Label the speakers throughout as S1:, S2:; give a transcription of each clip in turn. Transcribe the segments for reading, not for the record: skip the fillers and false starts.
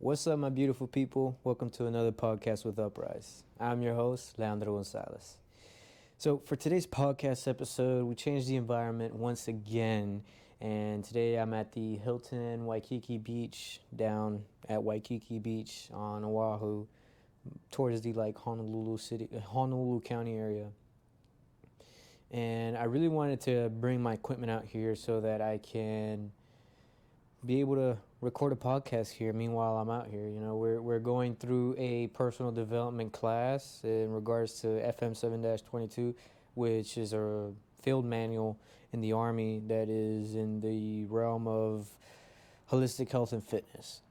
S1: What's up, my beautiful people? Welcome to another podcast with Uprise. I'm your host, Leandro Gonzalez. So, for today's podcast episode, we changed the environment once again, and today I'm at the Hilton Waikiki Beach, down at Waikiki Beach on Oahu, towards the Honolulu County area. And I really wanted to bring my equipment out here so that I can be able to record a podcast here meanwhile I'm out here. We're going through a personal development class in regards to FM 7-22, which is a field manual in the Army that is in the realm of holistic health and fitness.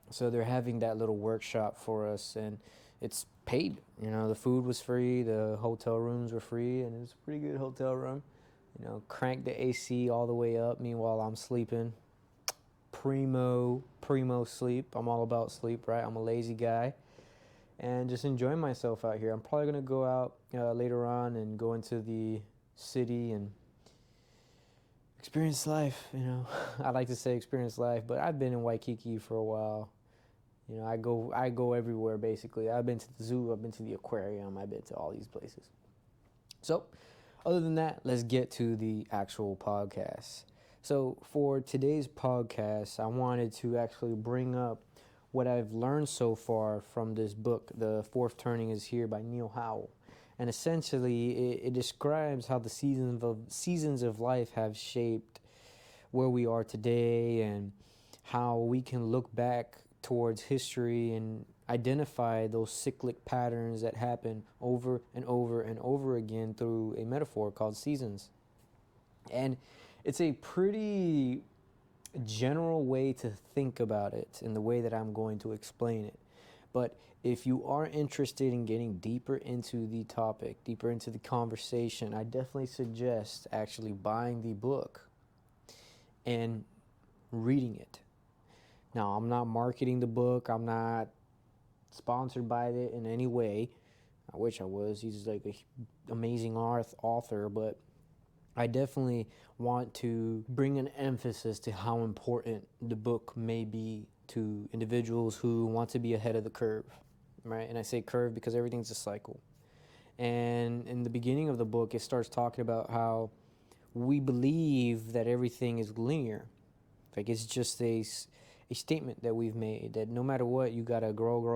S1: So they're having that little workshop for us, and it's paid. The food was free, the hotel rooms were free, and it was a pretty good hotel room. Crank the AC all the way up. Meanwhile, I'm sleeping. Primo sleep. I'm all about sleep, right? I'm a lazy guy. And just enjoying myself out here. I'm probably going to go out later on and go into the city and experience life, I like to say experience life, but I've been in Waikiki for a while. I go everywhere, basically. I've been to the zoo, I've been to the aquarium, I've been to all these places. So, other than that, let's get to the actual podcast. So, for today's podcast, I wanted to actually bring up what I've learned so far from this book, The Fourth Turning is Here by Neil Howell. And essentially, it describes how the seasons of life have shaped where we are today and how we can look back towards history and identify those cyclic patterns that happen over and over and over again through a metaphor called seasons. And it's a pretty general way to think about it in the way that I'm going to explain it. But if you are interested in getting deeper into the topic, deeper into the conversation, I definitely suggest actually buying the book and reading it. Now, I'm not marketing the book. I'm not sponsored by it in any way. I wish I was. He's like an amazing author, but I definitely want to bring an emphasis to how important the book may be to individuals who want to be ahead of the curve, right? And I say curve because everything's a cycle. And in the beginning of the book, it starts talking about how we believe that everything is linear. Like it's just a statement that we've made that no matter what, you gotta grow.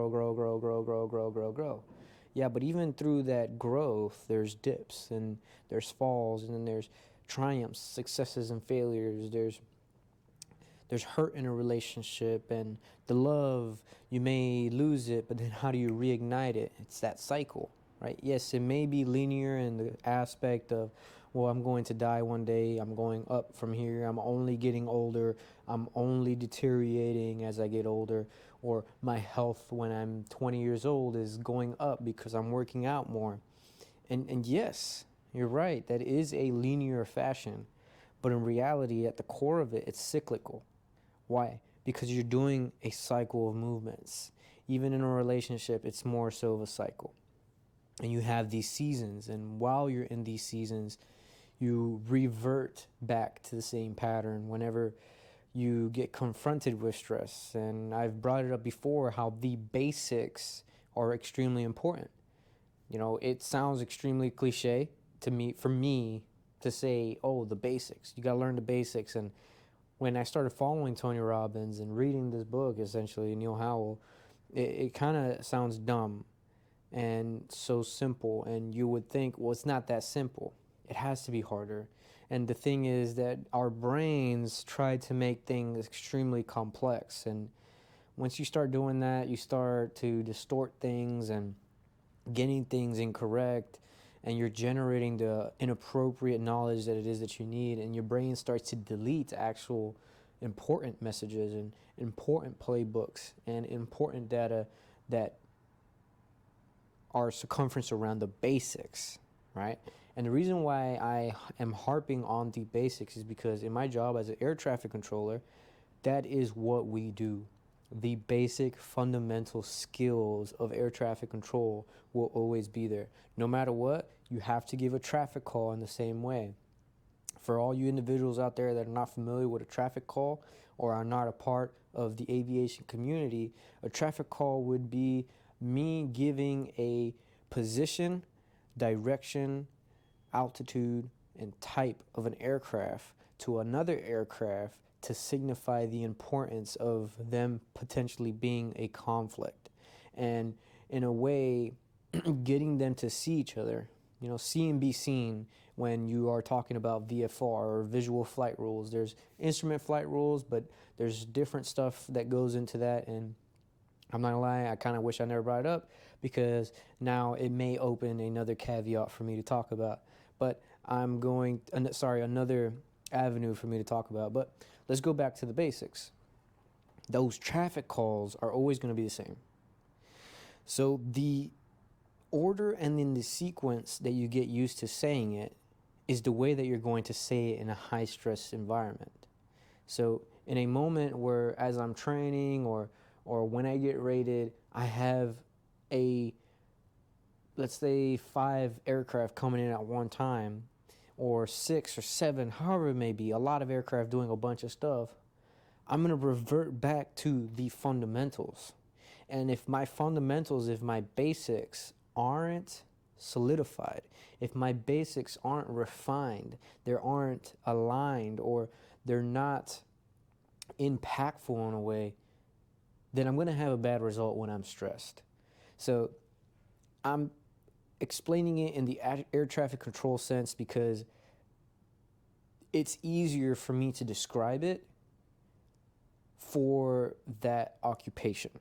S1: Yeah, but even through that growth, there's dips and there's falls, and then there's triumphs, successes, and failures. There's hurt in a relationship, and the love, you may lose it, but then how do you reignite it? It's that cycle, right? Yes, it may be linear in the aspect of, well, I'm going to die one day, I'm going up from here, I'm only getting older, I'm only deteriorating as I get older, or my health when I'm 20 years old is going up because I'm working out more. And yes, you're right, that is a linear fashion, but in reality, at the core of it, it's cyclical. Why? Because you're doing a cycle of movements. Even in a relationship, it's more so of a cycle. And you have these seasons, and while you're in these seasons, you revert back to the same pattern whenever you get confronted with stress. And I've brought it up before how the basics are extremely important. It sounds extremely cliche for me to say, oh, the basics. You got to learn the basics. And when I started following Tony Robbins and reading this book, essentially, Neil Howell, it kind of sounds dumb and so simple. And you would think, well, it's not that simple. It has to be harder. And the thing is that our brains try to make things extremely complex. And once you start doing that, you start to distort things and getting things incorrect. And you're generating the inappropriate knowledge that it is that you need. And your brain starts to delete actual important messages and important playbooks and important data that are circumference around the basics, right? And the reason why I am harping on the basics is because in my job as an air traffic controller, that is what we do. The basic fundamental skills of air traffic control will always be there. No matter what, you have to give a traffic call in the same way. For all you individuals out there that are not familiar with a traffic call or are not a part of the aviation community, a traffic call would be me giving a position, direction, altitude, and type of an aircraft to another aircraft to signify the importance of them potentially being a conflict. And in a way, getting them to see each other, see and be seen when you are talking about VFR or visual flight rules. There's instrument flight rules, but there's different stuff that goes into that. And I'm not gonna lie, I kind of wish I never brought it up because now it may open another caveat for me to talk about. But another avenue for me to talk about. But let's go back to the basics. Those traffic calls are always going to be the same. So the order and then the sequence that you get used to saying it is the way that you're going to say it in a high stress environment. So in a moment where, as I'm training or when I get rated, I have let's say 5 aircraft coming in at one time, or 6 or 7, however it may be, a lot of aircraft doing a bunch of stuff, I'm going to revert back to the fundamentals. And if my basics aren't solidified, if my basics aren't refined, they aren't aligned, or they're not impactful in a way, then I'm going to have a bad result when I'm stressed. So I'm explaining it in the air traffic control sense because it's easier for me to describe it for that occupation.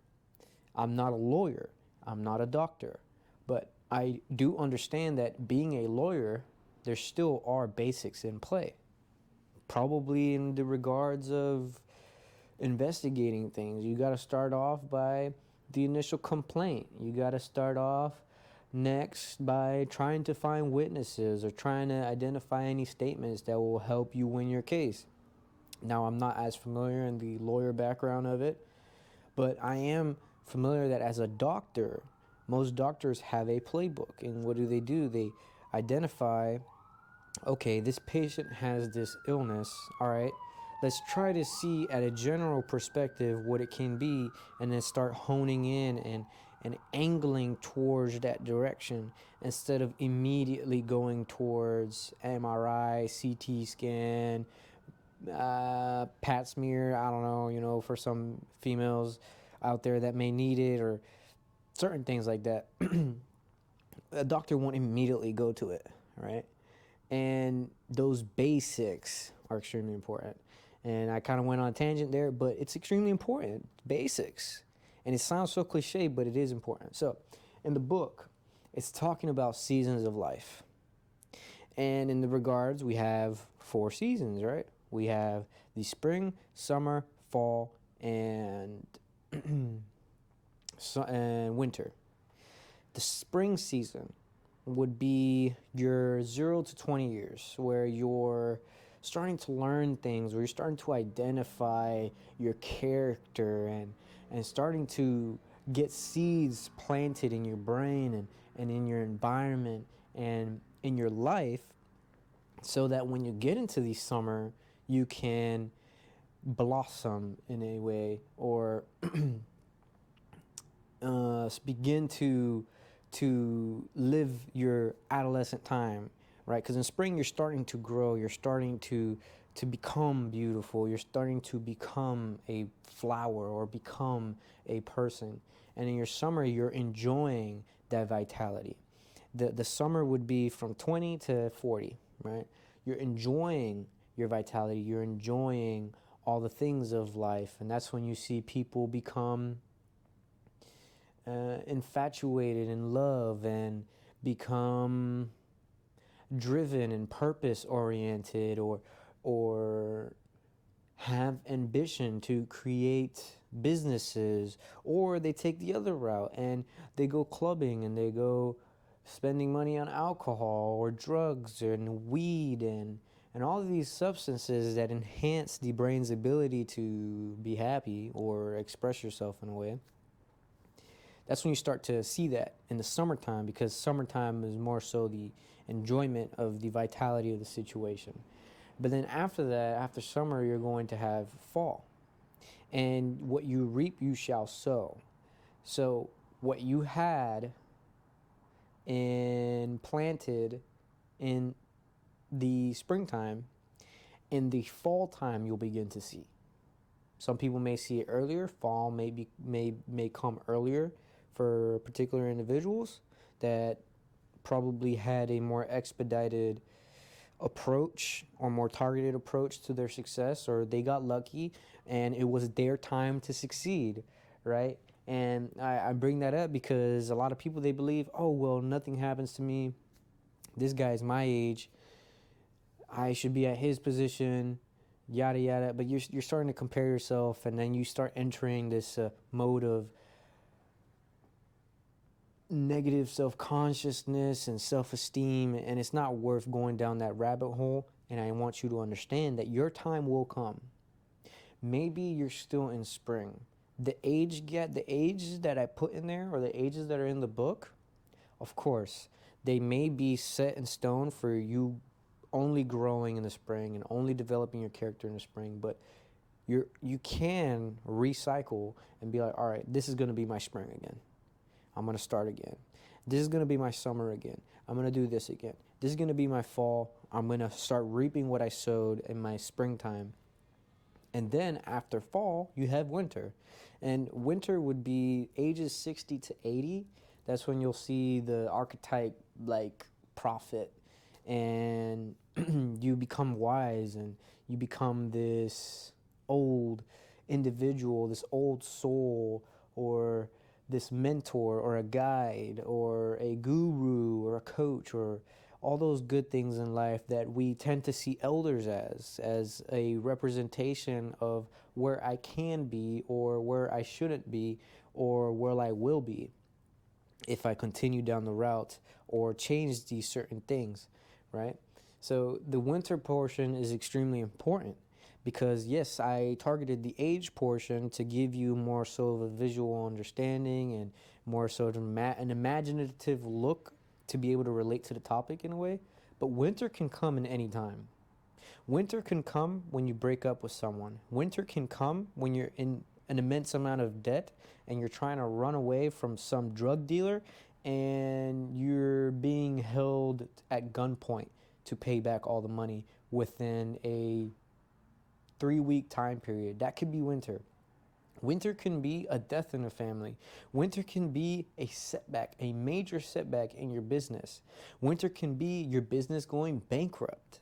S1: I'm not a lawyer, I'm not a doctor, but I do understand that being a lawyer, there still are basics in play. Probably in the regards of investigating things. You got to start off by the initial complaint. You got to start off next by trying to find witnesses or trying to identify any statements that will help you win your case. Now, I'm not as familiar in the lawyer background of it, but I am familiar that as a doctor, most doctors have a playbook. And what do? They identify, okay, this patient has this illness, all right, let's try to see at a general perspective what it can be, and then start honing in and angling towards that direction instead of immediately going towards MRI, CT scan, Pat smear, I don't know, for some females out there that may need it, or certain things like that. A doctor won't immediately go to it, right? And those basics are extremely important. And I kind of went on a tangent there, but it's extremely important. Basics. And it sounds so cliche, but it is important. So in the book, it's talking about seasons of life. And in the regards, we have 4 seasons, right? We have the spring, summer, fall, and and winter. The spring season would be your 0 to 20 years, where you're starting to learn things, where you're starting to identify your character and starting to get seeds planted in your brain and in your environment and in your life, so that when you get into the summer, you can blossom in a way, or begin to live your adolescent time, right? Because in spring, you're starting to grow, you're starting to become beautiful, you're starting to become a flower or become a person. And in your summer, you're enjoying that vitality. The summer would be from 20 to 40, right? You're enjoying your vitality, you're enjoying all the things of life, and that's when you see people become infatuated in love and become driven and purpose oriented, or have ambition to create businesses, or they take the other route and they go clubbing and they go spending money on alcohol or drugs and weed and all of these substances that enhance the brain's ability to be happy or express yourself in a way. That's when you start to see that in the summertime, because summertime is more so the enjoyment of the vitality of the situation. But then after that, after summer, you're going to have fall. and what you reap, you shall sow. So, what you had and planted in the springtime, in the fall time, you'll begin to see. Some people may see it earlier. Fall may come earlier for particular individuals that probably had a more expedited approach or more targeted approach to their success, or they got lucky and it was their time to succeed, right? And I bring that up because a lot of people, they believe, oh, well, nothing happens to me. This guy's my age. I should be at his position, yada, yada. But you're starting to compare yourself, and then you start entering this mode of negative self-consciousness and self-esteem, and it's not worth going down that rabbit hole. And I want you to understand that your time will come. Maybe you're still in spring. The ages that I put in there, or the ages that are in the book, of course, they may be set in stone for you only growing in the spring and only developing your character in the spring. But you can recycle and be like, all right, this is going to be my spring again. I'm going to start again. This is going to be my summer again. I'm going to do this again. This is going to be my fall. I'm going to start reaping what I sowed in my springtime. And then after fall, you have winter. And winter would be ages 60 to 80. That's when you'll see the archetype like prophet, and you become wise, and you become this old individual, this old soul, or this mentor or a guide or a guru or a coach, or all those good things in life that we tend to see elders as a representation of where I can be or where I shouldn't be or where I will be if I continue down the route or change these certain things, right? So the winter portion is extremely important because, yes, I targeted the age portion to give you more so of a visual understanding and more so of an imaginative look to be able to relate to the topic in a way. But winter can come in any time. Winter can come when you break up with someone. Winter can come when you're in an immense amount of debt and you're trying to run away from some drug dealer and you're being held at gunpoint to pay back all the money within a 3-week time period. That could be winter. Winter can be a death in a family. Winter can be a setback, a major setback in your business. Winter can be your business going bankrupt.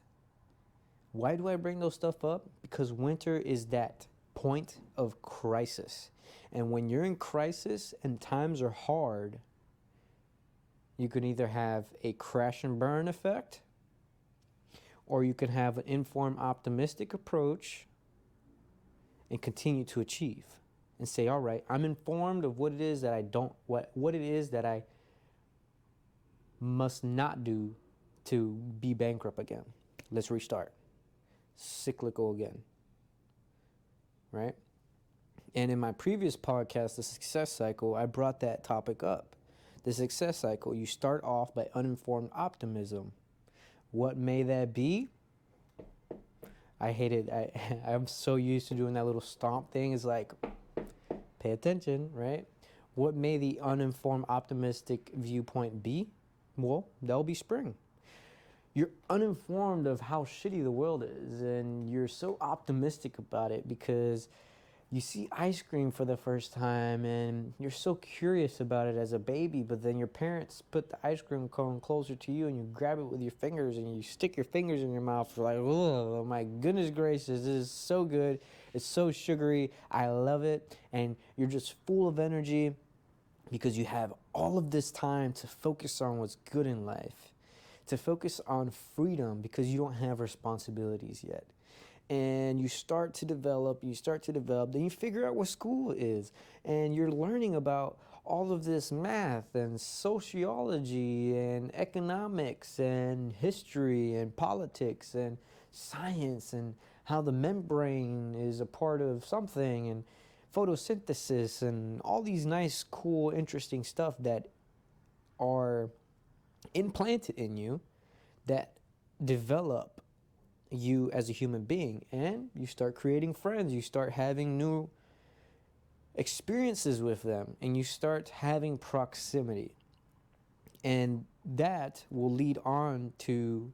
S1: Why do I bring those stuff up? Because winter is that point of crisis. And when you're in crisis and times are hard, you can either have a crash and burn effect, or you can have an informed, optimistic approach and continue to achieve and say, all right, I'm informed of what it is that what it is that I must not do to be bankrupt again. Let's restart. Cyclical again, right? And in my previous podcast, The Success Cycle, I brought that topic up. The success cycle, you start off by uninformed optimism. What may that be? I hate it. I'm so used to doing that little stomp thing. It's like, pay attention, right? What may the uninformed optimistic viewpoint be? Well, that'll be spring. You're uninformed of how shitty the world is, and you're so optimistic about it because you see ice cream for the first time and you're so curious about it as a baby, but then your parents put the ice cream cone closer to you and you grab it with your fingers and you stick your fingers in your mouth. You're like, oh my goodness gracious, this is so good. It's so sugary. I love it. And you're just full of energy because you have all of this time to focus on what's good in life, to focus on freedom because you don't have responsibilities yet. And you start to develop, then you figure out what school is. And you're learning about all of this math and sociology and economics and history and politics and science and how the membrane is a part of something and photosynthesis and all these nice, cool, interesting stuff that are implanted in you that develop you as a human being, and you start creating friends, you start having new experiences with them, and you start having proximity. And that will lead on to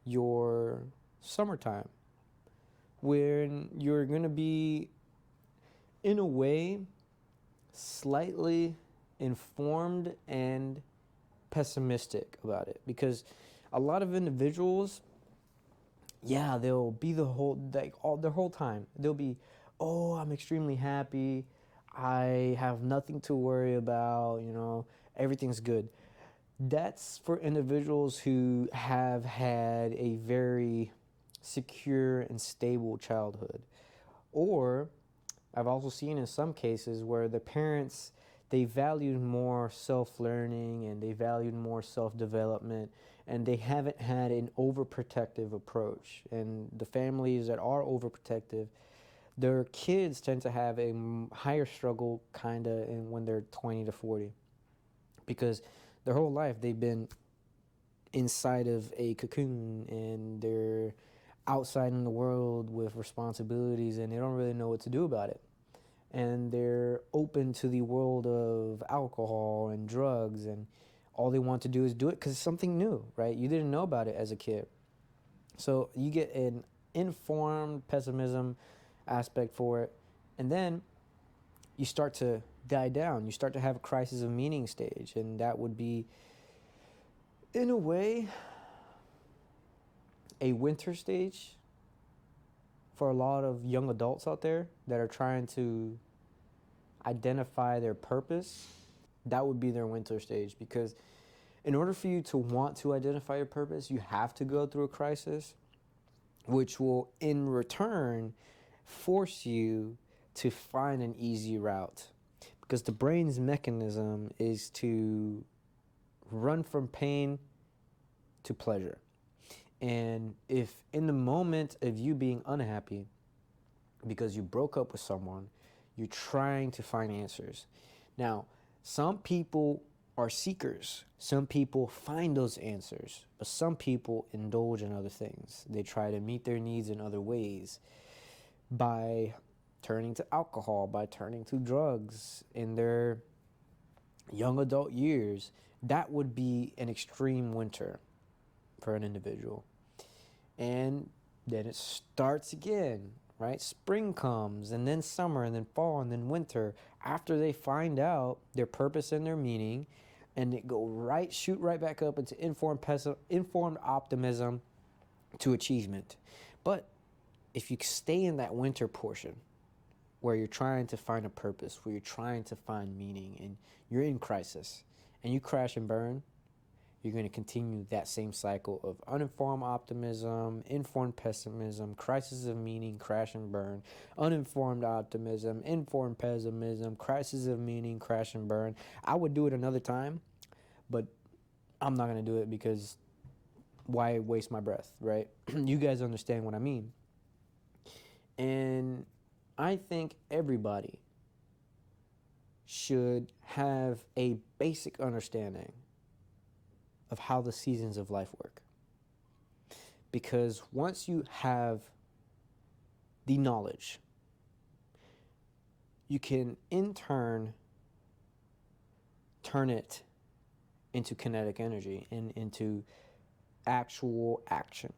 S1: your summertime, when you're going to be, in a way, slightly informed and pessimistic about it. Because a lot of individuals, yeah, they'll be their whole time, they'll be, oh, I'm extremely happy, I have nothing to worry about, everything's good. That's for individuals who have had a very secure and stable childhood. Or I've also seen in some cases where the parents, they valued more self-learning and they valued more self-development, and they haven't had an overprotective approach. And the families that are overprotective, their kids tend to have a higher struggle kind of when they're 20 to 40, because their whole life they've been inside of a cocoon, and they're outside in the world with responsibilities, and they don't really know what to do about it. And they're open to the world of alcohol and drugs, and all they want to do is do it because it's something new, right? You didn't know about it as a kid. So you get an informed pessimism aspect for it, and then you start to die down. You start to have a crisis of meaning stage, and that would be, in a way, a winter stage for a lot of young adults out there that are trying to identify their purpose. That would be their winter stage, because in order for you to want to identify your purpose, you have to go through a crisis, which will in return force you to find an easy route, because the brain's mechanism is to run from pain to pleasure. And if in the moment of you being unhappy because you broke up with someone, you're trying to find answers. Now, some people are seekers. Some people find those answers, but some people indulge in other things. They try to meet their needs in other ways by turning to alcohol, by turning to drugs in their young adult years. That would be an extreme winter for an individual. And then it starts again, right? Spring comes, and then summer, and then fall, and then winter, after they find out their purpose and their meaning, and they shoot right back up into informed optimism to achievement. But if you stay in that winter portion where you're trying to find a purpose, where you're trying to find meaning, and you're in crisis, and you crash and burn, you're going to continue that same cycle of uninformed optimism, informed pessimism, crisis of meaning, crash and burn, uninformed optimism, informed pessimism, crisis of meaning, crash and burn. I would do it another time, but I'm not going to do it, because why waste my breath, right? You guys understand what I mean. And I think everybody should have a basic understanding of how the seasons of life work. Because once you have the knowledge, you can in turn turn it into kinetic energy and into actual action.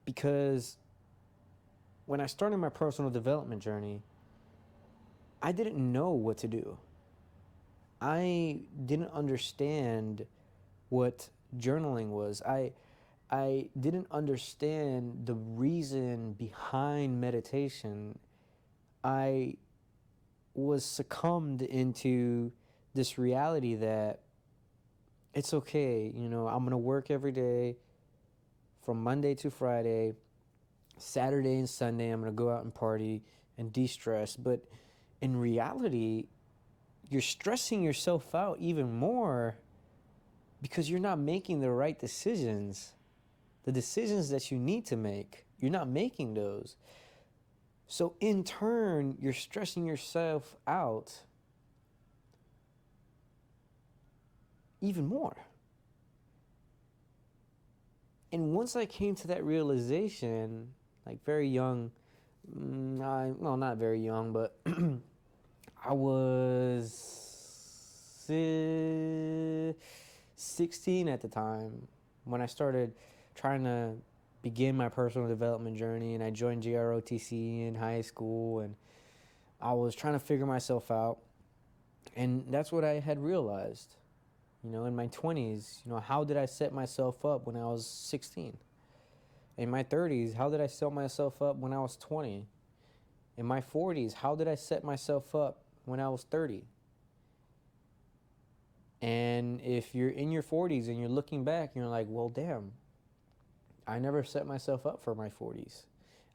S1: Because when I started my personal development journey, I didn't know what to do. I didn't understand what journaling was. I didn't understand the reason behind meditation. I was succumbed into this reality that it's okay, I'm going to work every day from Monday to Friday. Saturday and Sunday, I'm going to go out and party and de-stress. But in reality, you're stressing yourself out even more, because you're not making the right decisions. The decisions that you need to make, you're not making those. So in turn, you're stressing yourself out even more. And once I came to that realization, like very young, Well, not very young, but I was 16 at the time when I started trying to begin my personal development journey, and I joined GROTC in high school, and I was trying to figure myself out, and that's what I had realized. In my 20s, how did I set myself up when I was 16? In my 30s, how did I set myself up when I was 20? In my 40s, how did I set myself up when I was 30? And if you're in your 40s and you're looking back, you're like, well, damn, I never set myself up for my 40s.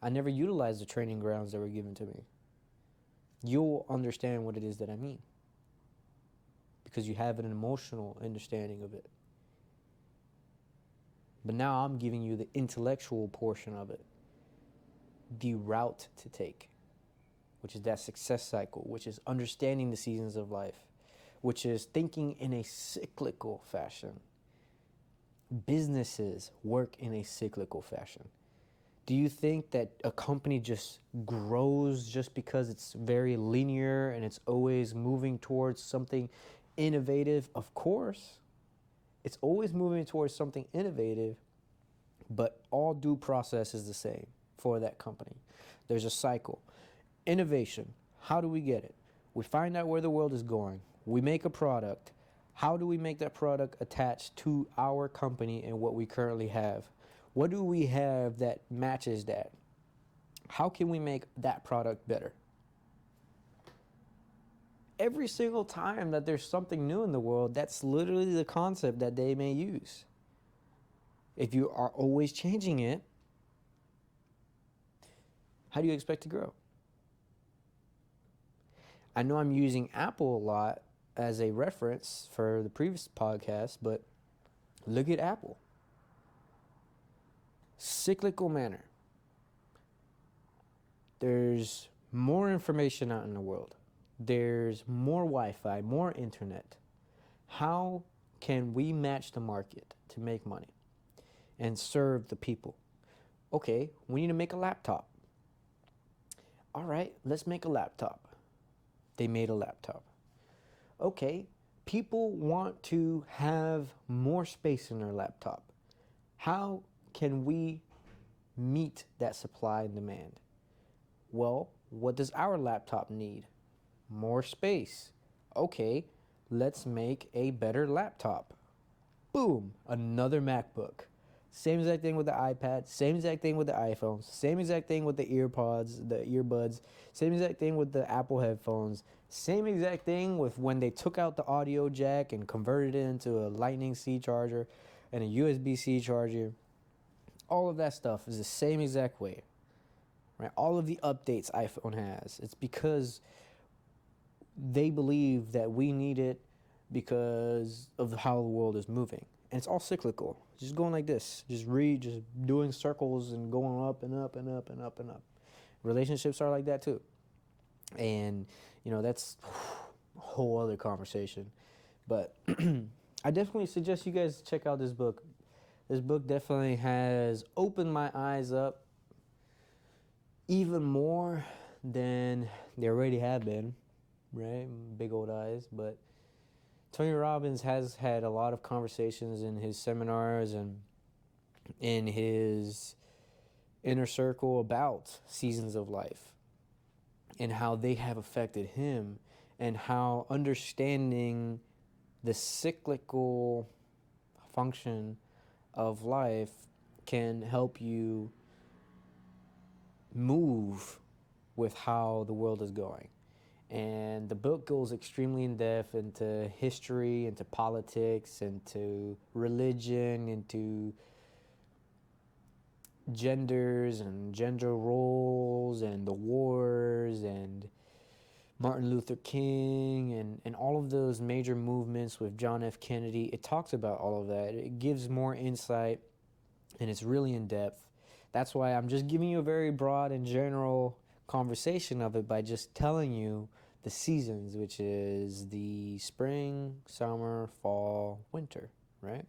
S1: I never utilized the training grounds that were given to me. You'll understand what it is that I mean, because you have an emotional understanding of it. But now I'm giving you the intellectual portion of it, the route to take, which is that success cycle, which is understanding the seasons of life, which is thinking in a cyclical fashion. Businesses work in a cyclical fashion. Do you think that a company just grows just because it's very linear and it's always moving towards something innovative? Of course. It's always moving towards something innovative, but all due process is the same for that company. There's a cycle. Innovation, how do we get it? We find out where the world is going. We make a product. How do we make that product attached to our company and what we currently have? What do we have that matches that? How can we make that product better? Every single time that there's something new in the world, that's literally the concept that they may use. If you are always changing it, how do you expect to grow? I know I'm using Apple a lot as a reference for the previous podcast, but look at Apple. Cyclical manner. There's more information out in the world. There's more Wi-Fi, more internet. How can we match the market to make money and serve the people? Okay, we need to make a laptop. All right, let's make a laptop. They made a laptop. Okay, people want to have more space in their laptop. How can we meet that supply and demand? Well, what does our laptop need? More space. Okay, let's make a better laptop. Boom, another MacBook. Same exact thing with the iPad, same exact thing with the iPhones, same exact thing with the earbuds, same exact thing with the Apple headphones, same exact thing with when they took out the audio jack and converted it into a Lightning-C charger and a USB-C charger. All of that stuff is the same exact way, right? All of the updates iPhone has, it's because they believe that we need it because of how the world is moving. And it's all cyclical. Just going like this. Just doing circles and going up and up and up and up and up. Relationships are like that too. And, that's a whole other conversation. But I definitely suggest you guys check out this book. This book definitely has opened my eyes up even more than they already have been. Right? Big old eyes. But Tony Robbins has had a lot of conversations in his seminars and in his inner circle about seasons of life and how they have affected him, and how understanding the cyclical function of life can help you move with how the world is going. And the book goes extremely in depth into history, into politics, into religion, into genders and gender roles and the wars and Martin Luther King and all of those major movements with John F. Kennedy. It talks about all of that. It gives more insight, and it's really in depth. That's why I'm just giving you a very broad and general conversation of it by just telling you the seasons, which is the spring, summer, fall, winter, right?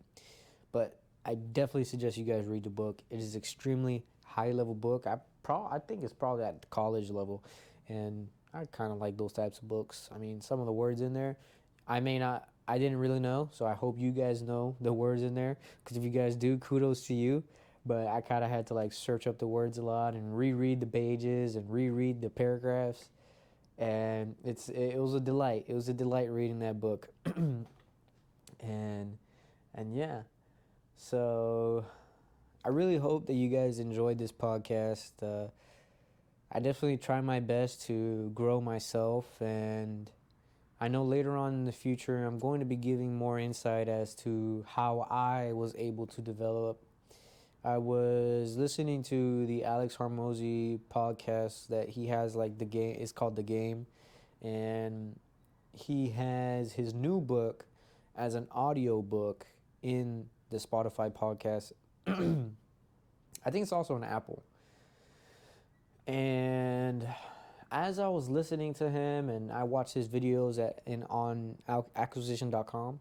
S1: But I definitely suggest you guys read the book. It is extremely high level book. I I think it's probably at the college level, and I kind of like those types of books. I mean, some of the words in there, I didn't really know, so I hope you guys know the words in there. Because if you guys do, kudos to you. But I kind of had to like search up the words a lot and reread the pages and reread the paragraphs, and it was a delight. It was a delight reading that book, and yeah. So I really hope that you guys enjoyed this podcast. I definitely try my best to grow myself, and I know later on in the future I'm going to be giving more insight as to how I was able to develop. I was listening to the Alex Hormozy podcast that he has, like the game. It's called The Game, and he has his new book as an audio book in the Spotify podcast. I think it's also on Apple. And as I was listening to him and I watched his videos on acquisition.com,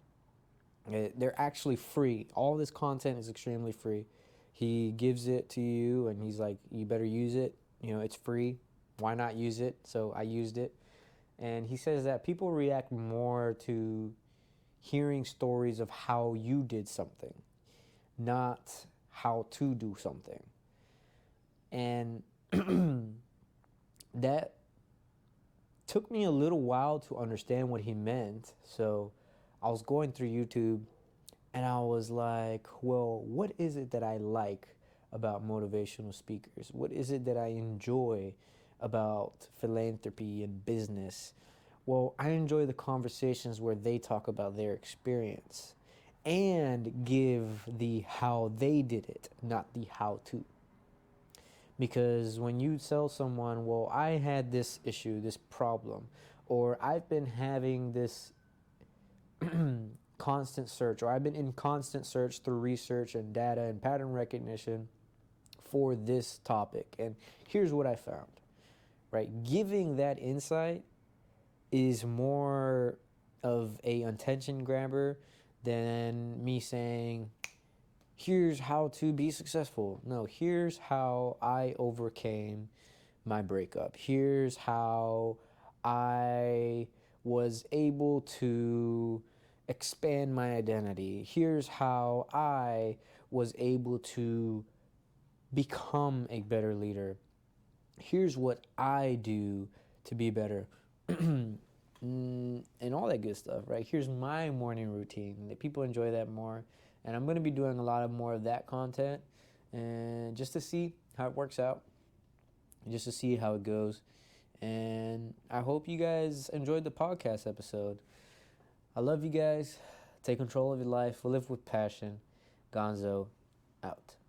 S1: they're actually free. All this content is extremely free. He gives it to you and he's like, you better use it. You know, it's free. Why not use it? So I used it. And he says that people react more to hearing stories of how you did something, not how to do something. And that took me a little while to understand what he meant. So I was going through YouTube and I was like, well, what is it that I like about motivational speakers? What is it that I enjoy about philanthropy and business? Well, I enjoy the conversations where they talk about their experience and give the how they did it, not the how to. Because when you tell someone, well, I had this issue, this problem, or I've been having this constant search, or I've been in constant search through research and data and pattern recognition for this topic, and here's what I found, right? Giving that insight is more of a attention grabber than me saying, here's how to be successful. No, here's how I overcame my breakup. Here's how I was able to expand my identity. Here's how I was able to become a better leader. Here's what I do to be better. And all that good stuff, right? Here's my morning routine. That people enjoy that more. And I'm going to be doing a lot of more of that content, and just to see how it works out, just to see how it goes. And I hope you guys enjoyed the podcast episode. I love you guys. Take control of your life. Live with passion. Gonzo out.